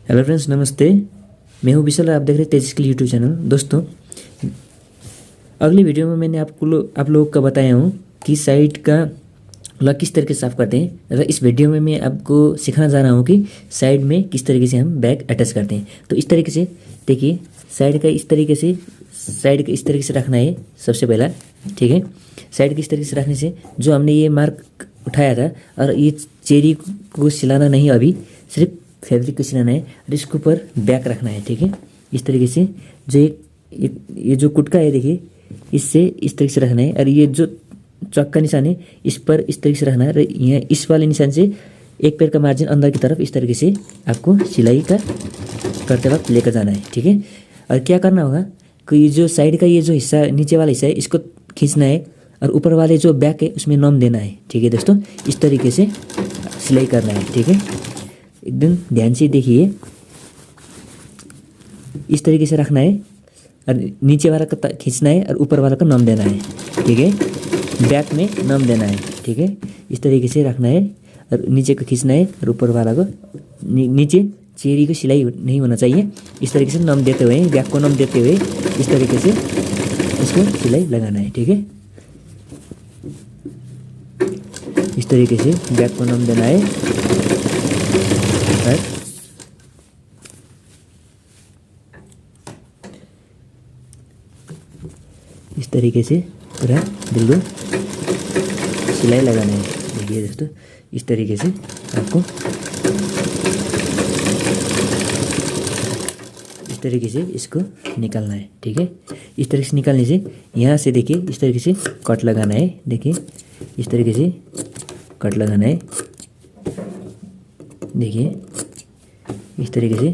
Hello friends, नमस्ते। मैं हूं विशाल और आप देख रहे हैं तेज स्किल यूट्यूब चैनल। दोस्तों, अगली वीडियो में मैंने आप लोगों को बताया हूं कि साइट का लॉक किस तरीके से साफ़ करते हैं। अगर इस वीडियो में मैं आपको सिखाना जा रहा हूं कि साइड में किस तरीके से हम बैग अटैच करते हैं। तो इस तरीके से देखिए, साइड का इस तरीके से रखना है सबसे पहला। ठीक है, साइड के इस तरीके से रखने से जो हमने ये मार्क उठाया था, और ये चेरी को सिलाना नहीं, अभी सिर्फ फैब्रिक को सिलाना है और इसके ऊपर बैक रखना है। ठीक है, इस तरीके से जो ये जो कुटका है देखिए, इससे इस तरीके से रखना है, और ये जो चौक का निशान है इस पर इस तरीके से रखना है। यहाँ इस वाले निशान से एक पैर का मार्जिन अंदर की तरफ इस तरीके से आपको सिलाई का करते वक्त लेकर जाना है। ठीक है, और क्या करना होगा कि ये जो साइड का ये जो हिस्सा नीचे वाला हिस्सा है इसको खींचना है, और ऊपर वाले जो बैक है उसमें नॉम देना है। ठीक है दोस्तों, इस तरीके से सिलाई करना है। ठीक है, एकदम ध्यान से देखिए, इस तरीके से रखना है और नीचे वाला का खींचना है और ऊपर वाला का नाम देना है। ठीक है, बैक में नाम देना है। ठीक है, इस तरीके से रखना है और नीचे को खींचना है और ऊपर वाला को नीचे चेरी को सिलाई नहीं होना चाहिए। इस तरीके से नाम देते हुए, बैक को नाम देते हुए इस तरीके से इसको सिलाई लगाना है। ठीक है, इस तरीके से बैक को नाम देना है और इस तरीके से पूरा बिल्कुल सिलाई लगाना है। देखिए दोस्तों, इस तरीके से आपको इस तरीके से इसको निकालना है। ठीक है, इस तरीके से निकालने से यहाँ से देखिए इस तरीके से कट लगाना है। देखिए, इस तरीके से कट लगाना है। देखिए, इस तरीके से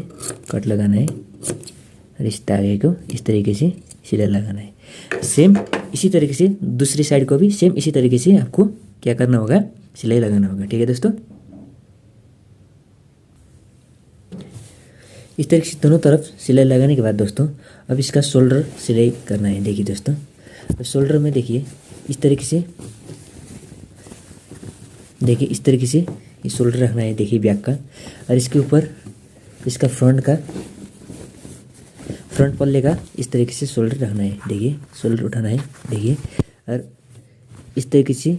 कट लगाना है और इस धागे को इस तरीके से सिलाई लगाना है। सेम इसी तरीके से दूसरी साइड को भी सेम इसी तरीके से आपको क्या करना होगा, सिलाई लगाना होगा। ठीक है दोस्तों, इस तरीके से दोनों तरफ सिलाई लगाने के बाद दोस्तों अब इसका शोल्डर सिलाई करना है। देखिए दोस्तों, तो शोल्डर में देखिए इस तरीके से, देखिए इस तरीके से ये शोल्डर रखना है। देखिए बैक का, और इसके ऊपर इसका फ्रंट पल्ले का इस तरीके से शोल्डर रखना है। देखिए, शोल्डर उठाना है। देखिए, और इस तरीके से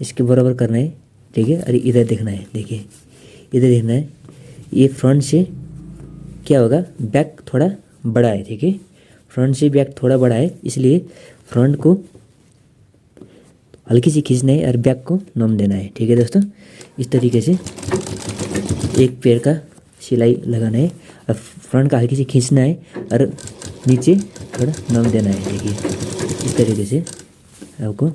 इसके बराबर करना है। ठीक है, और इधर देखना है। देखिए, इधर देखना है। ये फ्रंट से क्या होगा, बैक थोड़ा बड़ा है। ठीक है, फ्रंट से बैक थोड़ा बड़ा है, इसलिए फ्रंट को हल्की सी खींचना है और बैक को नम देना है। ठीक है दोस्तों, इस तरीके से एक पैर का सिलाई लगाना है और फ्रंट का हल्की से खींचना है और नीचे थोड़ा नम देना है। देखिए, इस तरीके से आपको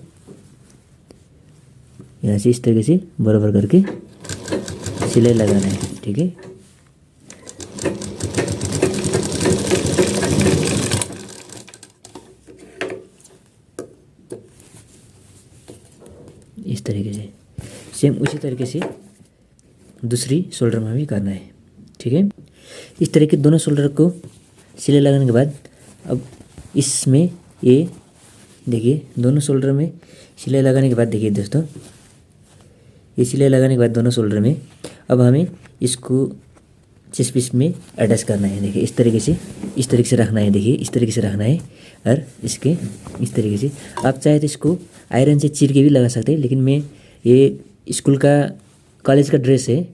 यहाँ से इस तरीके से बराबर करके सिलाई लगाना है। ठीक है, इस तरीके से सेम उसी तरीके से दूसरी शोल्डर में भी करना है। ठीक है, इस तरह के दोनों शोल्डर को सिलाई लगाने के बाद अब इसमें ये देखिए, दोनों शोल्डर में सिलाई लगाने के बाद देखिए दोस्तों, ये सिलाई लगाने के बाद दोनों शोल्डर में अब हमें इसको चेस्ट पीस में अटैच करना है। देखिए, इस तरीके से रखना है। देखिए, इस तरीके से रखना है और इसके इस तरीके से आप चाहे तो इसको आयरन से चीर के भी लगा सकते हैं, लेकिन मैं ये स्कूल का कॉलेज का ड्रेस है,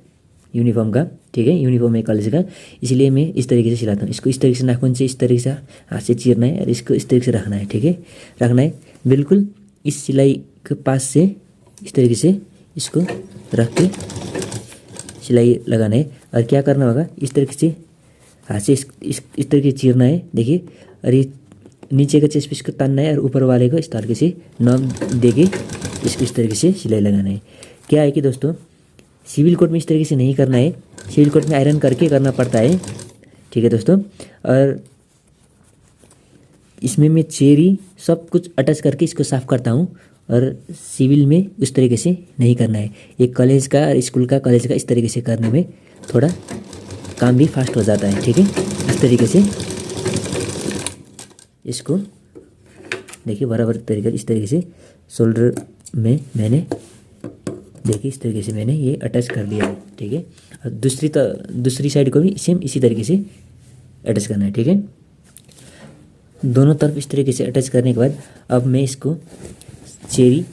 यूनिफॉर्म का। ठीक है, यूनिफॉर्म है कॉलेज का, इसलिए मैं इस तरीके से सिलाता हूँ। इसको इस तरीके से नाखून से इस तरीके से हाथ से चीरना है और इसको इस तरीके से रखना है। ठीक है, रखना है बिल्कुल इस सिलाई के पास से इस तरीके से इसको रख के सिलाई लगाना है। और क्या करना होगा, इस तरीके से हाथ से इस तरीके से चीरना है। देखिए, और ये नीचे का चेस्ट पीस को तानना है और ऊपर वाले को इस तरीके से नॉम देके इसको इस तरीके से सिलाई लगाना है। क्या है कि दोस्तों, सिविल कोड में इस तरीके से नहीं करना है, सिविल कोड में आयरन करके करना पड़ता है। ठीक है दोस्तों, और इसमें मैं चेरी सब कुछ अटैच करके इसको साफ़ करता हूँ, और सिविल में उस तरीके से नहीं करना है। एक कॉलेज का और स्कूल का कॉलेज का इस तरीके से करने में थोड़ा काम भी फास्ट हो जाता है। ठीक है, इस तरीके से इसको देखिए बराबर तरीके इस तरीके से शोल्डर में मैंने देखिए इस तरीके से मैंने ये अटैच कर दिया है। ठीक है, और दूसरी साइड को भी सेम इसी तरीके से अटैच करना है। ठीक है, दोनों तरफ इस तरीके से अटैच करने के बाद अब मैं इसको चेरी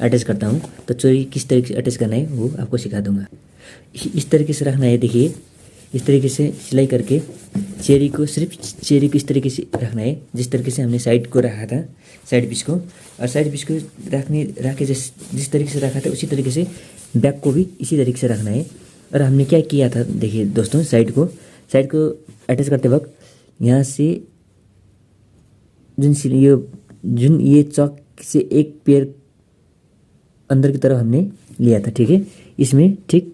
अटैच करता हूँ। तो चेरी किस तरीके से अटैच करना है वो आपको सिखा दूंगा। इस तरीके से रखना है। देखिए, इस तरीके से सिलाई करके चेरी को इस तरीके से रखना है, जिस तरीके से हमने साइड को रखा था, साइड पीस को। और साइड पीस को रख के जिस तरीके से रखा था उसी तरीके से बैक को भी इसी तरीके से रखना है। और हमने क्या किया था, देखिए दोस्तों, साइड को अटैच करते वक्त यहाँ से जुन ये चौक से एक पैर अंदर की तरफ हमने लिया था। ठीक है, इसमें ठीक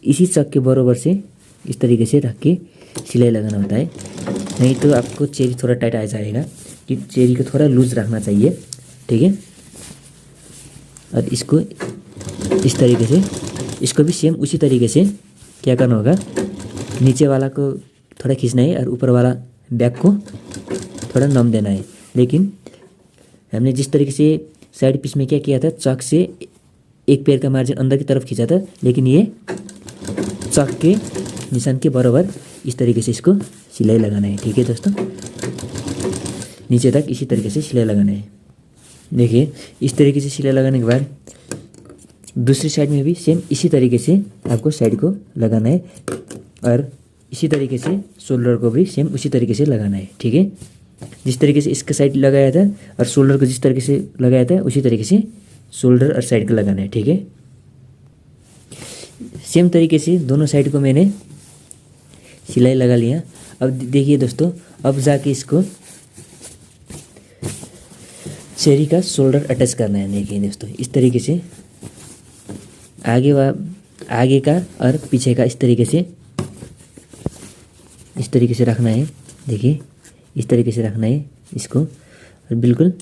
इसी चौक के बराबर से इस तरीके से रख के सिलाई लगाना होता है, नहीं तो आपको चेरी थोड़ा टाइट आ जाएगा, कि चेरी को थोड़ा लूज रखना चाहिए। ठीक है, और इसको इस तरीके से, इसको भी सेम उसी तरीके से क्या करना होगा, नीचे वाला को थोड़ा खींचना है और ऊपर वाला बैक को थोड़ा नम देना है। लेकिन हमने जिस तरीके से साइड पीस में क्या किया था, चौक से एक पैर का मार्जिन अंदर की तरफ खींचा था, लेकिन ये चौक के निशान के बराबर इस तरीके से इसको सिलाई लगाना है। ठीक है दोस्तों, नीचे तक इसी तरीके से सिलाई लगाना है। देखिए, इस तरीके से सिलाई लगाने के बाद दूसरी साइड में भी सेम इसी तरीके से आपको साइड को लगाना है, और इसी तरीके से शोल्डर को भी सेम उसी तरीके से लगाना है। ठीक है, जिस तरीके से इसका साइड लगाया था और शोल्डर को जिस तरीके से लगाया था उसी तरीके से शोल्डर और साइड को लगाना है। ठीक है, सेम तरीके से दोनों साइड को मैंने सिलाई लगा लिया। अब देखिए दोस्तों, अब जाके इसको चेरी का शोल्डर अटैच करना है। देखिए दोस्तों, इस तरीके से आगे का और पीछे का इस तरीके से रखना है। देखिए, इस तरीके से रखना है इसको, और बिल्कुल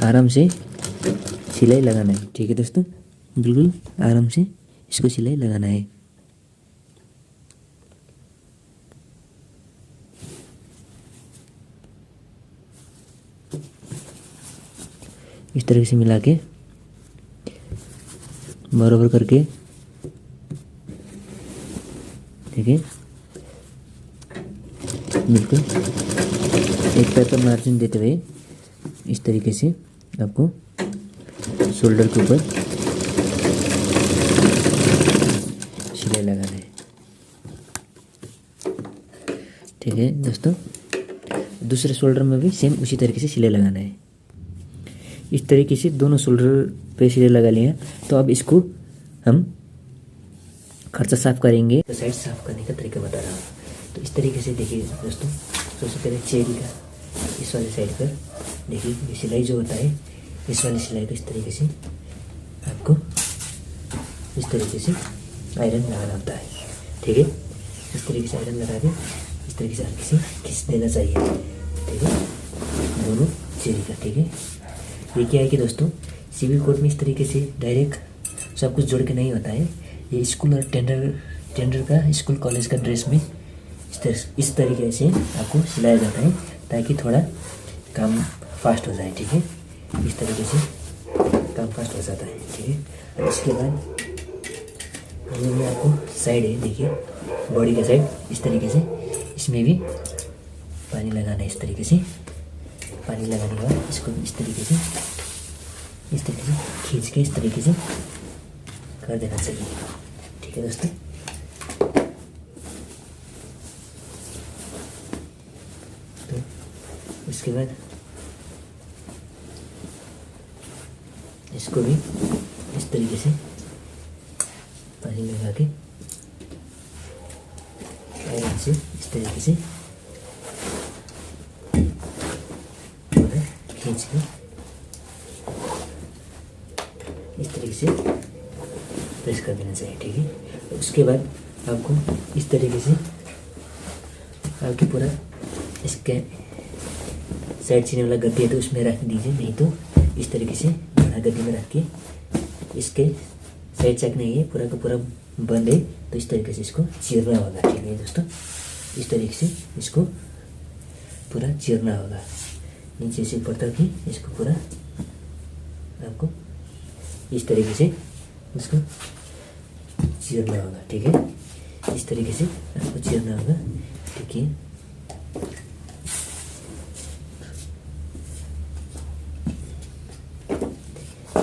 आराम से सिलाई लगाना है। ठीक है दोस्तों, बिल्कुल आराम से इसको सिलाई लगाना है। इस तरीके से मिला के बराबर करके, ठीक है, बिल्कुल एक पैर का मार्जिन देते हुए इस तरीके से आपको शोल्डर के ऊपर सिलाई लगाना है। ठीक है दोस्तों, दूसरे शोल्डर में भी सेम उसी तरीके से सिलाई लगाना है। इस तरीके से दोनों शोल्डर पे सिलाई लगा लिया। तो अब इसको हम खर्चा साफ करेंगे। तो साइड साफ करने का तरीका बता रहा हूँ। तो इस तरीके से देखिए दोस्तों, सबसे पहले चेरी का इस वाली साइड पर देखिए, ये सिलाई जो होता है, इस वाली सिलाई को इस तरीके से आपको इस तरीके से आयरन लगाना होता है। ठीक है, इस तरीके से आयरन लगा के इस तरीके से हल्के से खींच देना चाहिए। ठीक है, दोनों चेरी का। ठीक है, ये क्या है कि दोस्तों, सिविल कोड में इस तरीके से डायरेक्ट सब कुछ जोड़ के नहीं होता है। ये स्कूल और टेंडर का, स्कूल कॉलेज का ड्रेस में इस तरीके से आपको सिलाया जाता है, ताकि थोड़ा काम फास्ट हो जाए। ठीक है, इस तरीके से काम फास्ट हो जाता है। ठीक है, और इसके बाद ये भी आपको साइड है, देखिए बॉडी का साइड, इस तरीके से इसमें भी पानी लगाना है। इस तरीके से पानी लगाने के बाद इसको इस तरीके से खींच के इस तरीके से कर देना चाहिए। ठीक है दोस्तों, तो उसके बाद इसको भी इस तरीके से पानी लगा के आयरन से इस तरीके से खींच के इस तरीके से प्रेस कर देना चाहिए। ठीक है, उसके बाद आपको इस तरीके से आपकी पूरा इसके साइड सीने वाला गद्दी है तो उसमें रख दीजिए, नहीं तो इस तरीके से बड़ा गद्दी में रख के इसके साइड चेक नहीं है, पूरा का पूरा बंद है, तो इस तरीके से इसको चीरना होगा। ठीक है दोस्तों, इस तरीके से इसको पूरा चीरना होगा, नीचे से ऊपर तक ही इसको पूरा आपको इस तरीके से इसको चीरना होगा। ठीक है, इस तरीके से आपको चीरना होगा। ठीक है,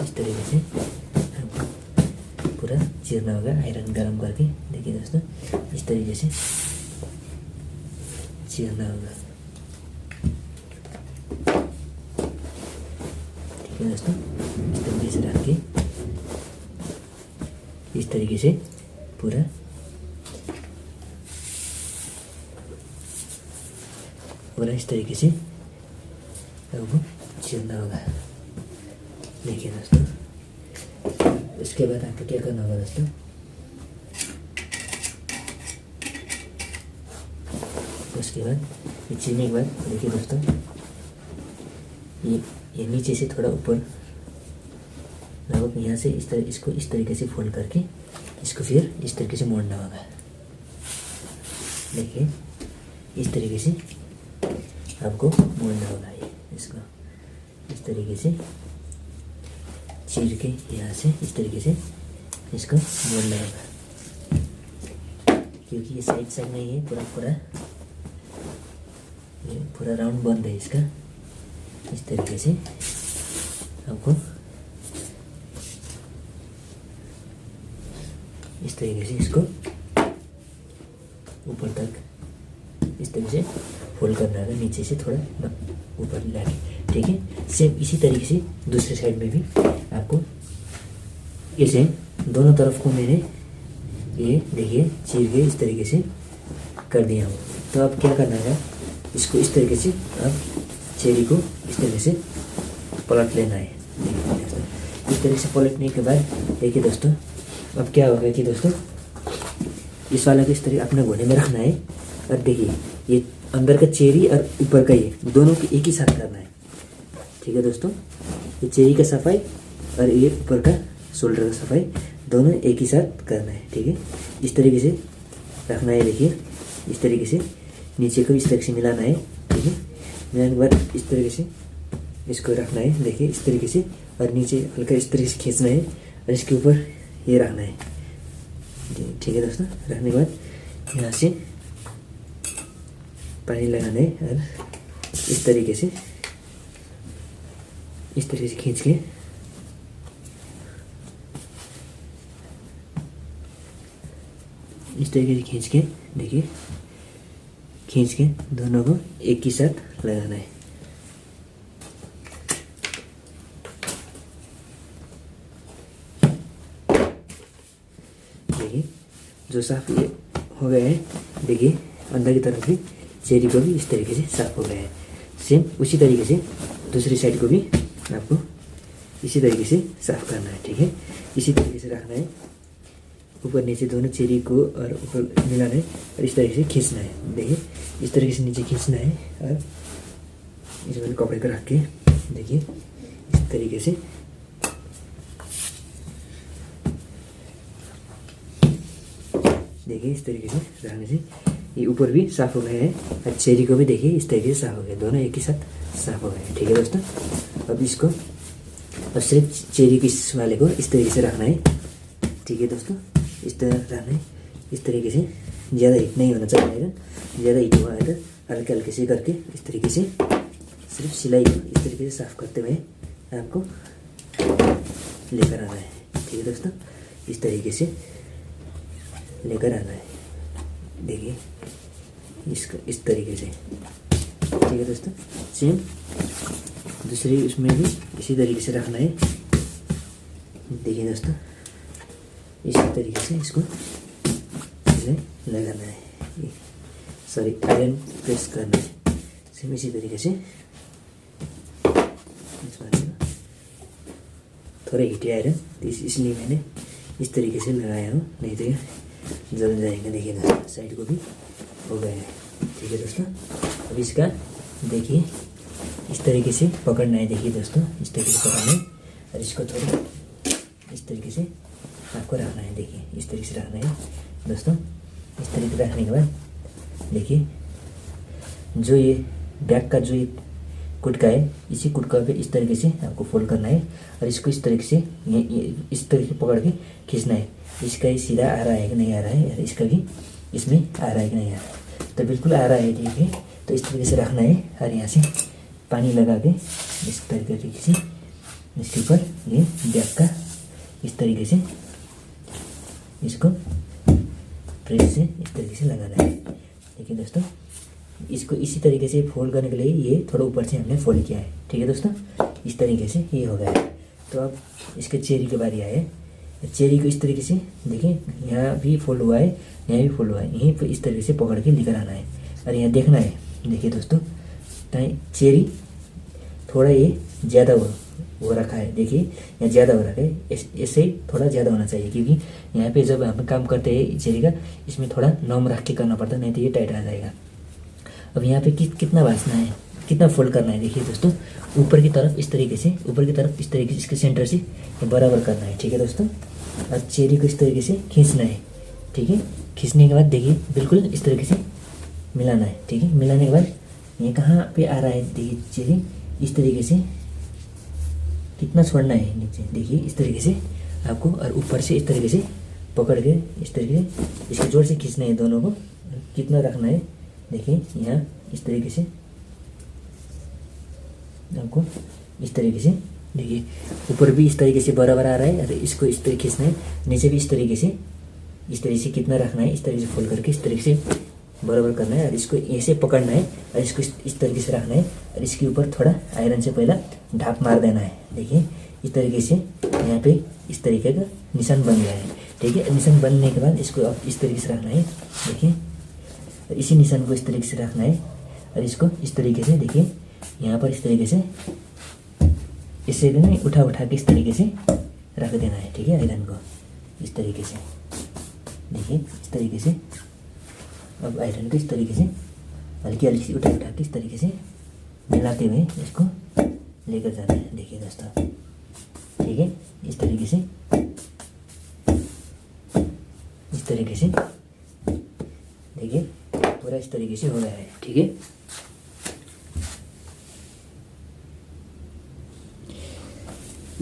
इस तरीके से आपको पूरा चीरना होगा आयरन गरम करके। देखिए दोस्तों, इस तरीके से चीरना होगा। ठीक है दोस्तों, इस तरीके से रख के इस तरीके से पूरा इस तरीके से आपको चीरना होगा। देखिए दोस्तों, इसके बाद आपको क्या करना होगा दोस्तों, उसके बाद ये चीरने के बाद देखिए दोस्तों, ये नीचे से थोड़ा ऊपर लगभग यहाँ से इस तरह इसको इस तरीके से फोल्ड करके इसको फिर इस तरीके से मोड़ना होगा। देखिए, इस तरीके से आपको मोड़ना होगा। ये इसको इस तरीके से चीर के यहाँ से इस तरीके से इसको मोड़ना होगा, क्योंकि ये साइड साइड नहीं है, पूरा राउंड बंद है इसका। इस तरीके से आपको इस तरीके से इसको ऊपर तक इस तरीके से फोल्ड करना है, नीचे से थोड़ा ऊपर लाके। ठीक है, सेम इसी तरीके से दूसरे साइड में भी आपको इसे दोनों तरफ को मैंने ये देखिए चीर के इस तरीके से कर दिया हूँ। तो अब क्या करना है, इसको इस तरीके से अब चेरी को इस तरीके से पलट लेना है। इस तरीके से पलटने के बाद देखिए दोस्तों, अब क्या होगा कि दोस्तों, इस वाला को इस तरीके अपने घोड़े में रखना है। और देखिए, ये अंदर का चेरी और ऊपर का ये दोनों को एक ही साथ करना है। ठीक है दोस्तों, ये चेरी का सफाई और ये ऊपर का शोल्डर का सफाई दोनों एक ही साथ करना है। ठीक है, इस तरीके से रखना है। देखिए, इस तरीके से नीचे को इस तरीके से मिलाना है। ठीक है, मिलाने के बाद इस तरीके से इसको रखना है। देखिए, इस तरीके से, और नीचे हल्का इस तरीके से खींचना है और इसके ऊपर ये रखना है। ठीक है दोस्तों, रखने के बाद यहाँ से पानी लगाना है और इस तरीके से खींच के देखिए, खींच के दोनों को एक ही साथ लगाना है। देखिए, जो साफ ये हो गया है। देखिए, अंदर की तरफ भी चेरी को भी इस तरीके से साफ हो गया है। सेम उसी तरीके से दूसरी साइड को भी आपको इसी तरीके से साफ करना है। ठीक है, इसी तरीके से रखना है। ऊपर नीचे दोनों चेरी को और ऊपर मिलाना है और इस तरीके से खींचना है। देखिए, इस तरीके से नीचे खींचना है और इस वाले कपड़े को रख के देखिए इस तरीके से इस तरीके से रखने से ये ऊपर भी साफ हो गया है और चेरी को भी देखिए इस तरीके से साफ हो गया, दोनों एक ही साथ साफ हो गए। ठीक है दोस्तों, अब इसको अब सिर्फ चेरी की इस वाले को इस तरीके से रखना है। ठीक है दोस्तों, इस तरह रखना है। इस तरीके से ज़्यादा हीट नहीं होना चाहिए, ज़्यादा हीट हुआ है तो हल्के हल्के से करके इस तरीके से सिर्फ सिलाई को इस तरीके से साफ करते हुए आपको लेकर आना है। ठीक है दोस्तों, इस तरीके से लेकर आना है। देखिए इसको इस तरीके से। ठीक है दोस्तों, सेम दूसरी उसमें भी इसी तरीके से रखना है। देखिए दोस्तों, इसी तरीके से इसको लगाना है, सॉरी आयरन प्रेस करना है। सेम इसी तरीके से थोड़ा हीट आयरन इसलिए मैंने इस तरीके से लगाया हूँ, नहीं तो जल जाएंगे। देखिए दोस्तों, साइड को भी हो गया है। ठीक है दोस्तों, अब इसका देखिए इस तरीके से पकड़ना है। देखिए दोस्तों, इस तरीके से पकड़ना है और इसको थोड़ा इस तरीके से आपको रखना है। देखिए इस तरीके से रखना है दोस्तों। इस तरीके से रखने के बाद देखिए जो ये बैक का जो ये कुटका है, इसी कुटका पे इस तरीके से आपको फोल्ड करना है और इसको इस तरीके से इस तरीके से पकड़ के खींचना है। इसका ही सीधा आ रहा है कि नहीं आ रहा है, और इसका भी इसमें आ रहा है कि नहीं आ रहा है। तो बिल्कुल आ रहा है, ठीक है। तो इस तरीके से रखना है और यहाँ से पानी लगा के इस तरीके से इसके ऊपर ये बैग का इस तरीके से इसको प्रेस से इस तरीके से लगाना है। देखिए दोस्तों, इसको इसी तरीके से फोल्ड करने के लिए ये थोड़ा ऊपर से हमने फोल्ड किया है, ठीक है दोस्तों। इस तरीके से ये हो गया है। तो अब इसके चेरी की बारी आए। चेरी को इस तरीके से देखिए, यहाँ भी फोल्ड हुआ है, यहाँ भी फोल्ड हुआ है, यहीं पर इस तरीके से पकड़ के लेकर आना है और यहाँ देखना है। देखिए दोस्तों, चेरी थोड़ा ये ज़्यादा हो रखा है, देखिए यहाँ ज़्यादा हो रखा है, इससे थोड़ा ज़्यादा होना चाहिए, क्योंकि यहाँ पे जब हम काम करते हैं चेरी का, इसमें थोड़ा नम रख के करना पड़ता है, नहीं तो ये टाइट आ जाएगा। अब यहाँ पे कितना भाँचना है, कितना फोल्ड करना है, देखिए दोस्तों, ऊपर की तरफ इस तरीके से, ऊपर की तरफ इस तरीके से इसके सेंटर से बराबर करना है, ठीक है दोस्तों। और चेरी को इस तरीके से खींचना है, ठीक है। खींचने के बाद देखिए बिल्कुल इस तरीके से मिलाना है, ठीक है। मिलाने के बाद ये कहाँ पे आ रहा है, देखिए चेरी इस तरीके से कितना छोड़ना है नीचे, देखिए इस तरीके से आपको, और ऊपर से इस तरीके से पकड़ के इस तरीके से इसके जोर से खींचना है दोनों को। कितना रखना है, देखिए यहाँ इस तरीके से आपको इस तरीके से, देखिए ऊपर भी इस तरीके से बराबर आ रहा है, और इसको इस तरीके खींचना है, नीचे भी इस तरीके से कितना रखना है, इस तरीके से फोल्ड करके इस तरीके से बराबर करना है, और इसको ऐसे पकड़ना है और इसको इस तरीके से रखना है, और इसके ऊपर थोड़ा आयरन से पहला ढाप मार देना है। देखिए इस तरीके से यहाँ पे इस तरीके का निशान बन गया है, ठीक है। निशान बनने के बाद इसको अब इस तरीके से रखना है, देखिए इसी निशान को इस तरीके से रखना है, और इसको इस तरीके से देखिए यहाँ पर इस तरीके से इसे नहीं उठा के इस तरीके से रख देना है, ठीक है। आयरन को इस तरीके से, देखिए इस तरीके से। अब आयरन को इस तरीके से हल्की हल्की उठा के इस तरीके से मिलाते हुए इसको लेकर जाना है, देखिए दोस्तों, ठीक है। इस तरीके से देखिए पूरा इस तरीके से हो रहा है, ठीक है।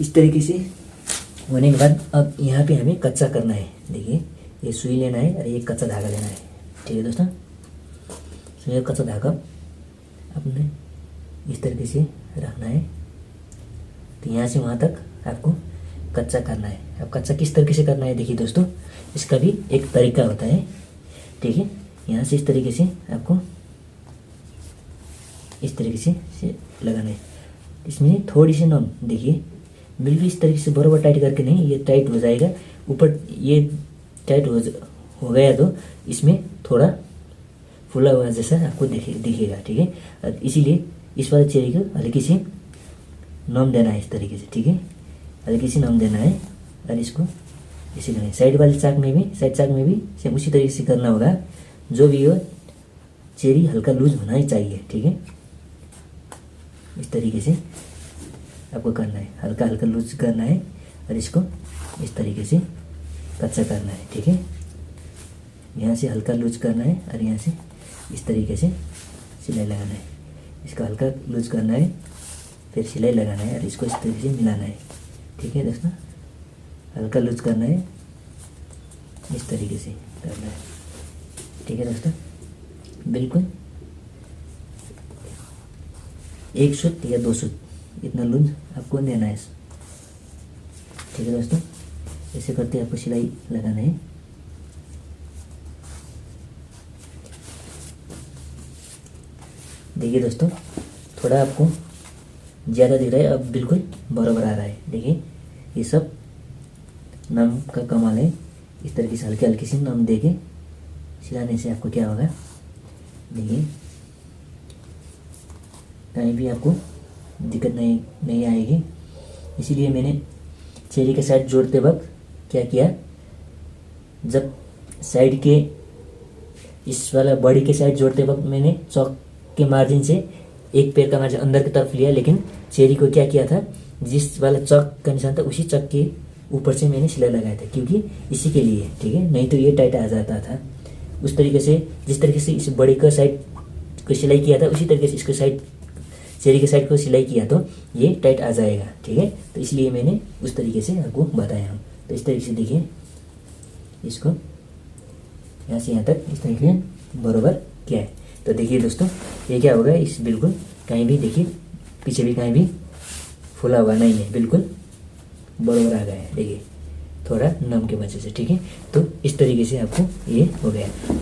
इस तरीके से होने के बाद अब यहाँ पे हमें कच्चा करना है, देखिए ये सुई लेना है और ये कच्चा धागा लेना है, ठीक है दोस्तों। तो ये कच्चा धागा अपने इस तरीके से रखना है, तो यहाँ से वहाँ तक आपको कच्चा करना है। अब कच्चा किस तरीके से करना है, देखिए दोस्तों, इसका भी एक तरीका होता है, ठीक है। यहाँ से इस तरीके से आपको इस तरीके से लगाना है। इसमें थोड़ी सी नम, देखिए बिल्कुल इस तरीके से बराबर टाइट करके नहीं, ये टाइट हो जाएगा ऊपर, ये टाइट हो गया तो इसमें थोड़ा फूला हुआ जैसा आपको दिखेगा, ठीक है। और इसीलिए इस वाले चेरी को हल्की सी नम देना है इस तरीके से, ठीक है। हल्की सी नम देना है और इसको इसी करना है। साइड वाले चाक में भी सेम उसी तरीके से करना होगा। जो भी हो चेरी हल्का लूज होना ही चाहिए, ठीक है। इस तरीके से आपको करना है, हल्का लूज करना है और इसको इस तरीके से कच्चा करना है, ठीक है। यहाँ से हल्का लूज करना है और यहाँ से इस तरीके से सिलाई लगाना है। इसको हल्का लूज करना है, फिर सिलाई लगाना है और इसको इस तरीके से मिलाना है, ठीक है दोस्तों। हल्का लूज करना है, इस तरीके से करना है, ठीक है दोस्तों। बिल्कुल 1 सूत या 2 सूत इतना लूज आपको देना है, ठीक है दोस्तों। ऐसे करते आपको सिलाई लगाना है। देखिए दोस्तों, थोड़ा आपको ज़्यादा दिख रहा है, अब बिल्कुल बराबर आ रहा है। देखिए ये सब नम का कमाल है। इस तरीके से हल्की सी नम दे के सिलाने से आपको क्या होगा, देखिए कहीं भी आपको दिक्कत नहीं आएगी। इसीलिए मैंने चेरी के साइड जोड़ते वक्त क्या किया, जब साइड के इस वाला बॉडी के साइड जोड़ते वक्त मैंने चौक के मार्जिन से एक पैर का मार्जिन अंदर की तरफ लिया, लेकिन चेरी को क्या किया था, जिस वाला चौक का निशान था उसी चौक के ऊपर से मैंने सिलाई लगाया था, क्योंकि इसी के लिए, ठीक है। नहीं तो ये टाइट आ जाता था। उस तरीके से जिस तरीके से इस बॉडी का साइड को सिलाई किया था उसी तरीके से इसको साइड चेहरे के साइड को सिलाई किया तो ये टाइट आ जाएगा, ठीक है। तो इसलिए मैंने उस तरीके से आपको बताया हूँ। तो इस तरीके से देखिए इसको यहाँ से यहाँ तक इस तरीके से बराबर किया है। तो देखिए दोस्तों ये क्या होगा, इस बिल्कुल कहीं भी देखिए पीछे भी कहीं भी फुला हुआ नहीं है, बिल्कुल बराबर आ गया है, देखिए थोड़ा नम के वजह से, ठीक है। तो इस तरीके से आपको ये हो गया।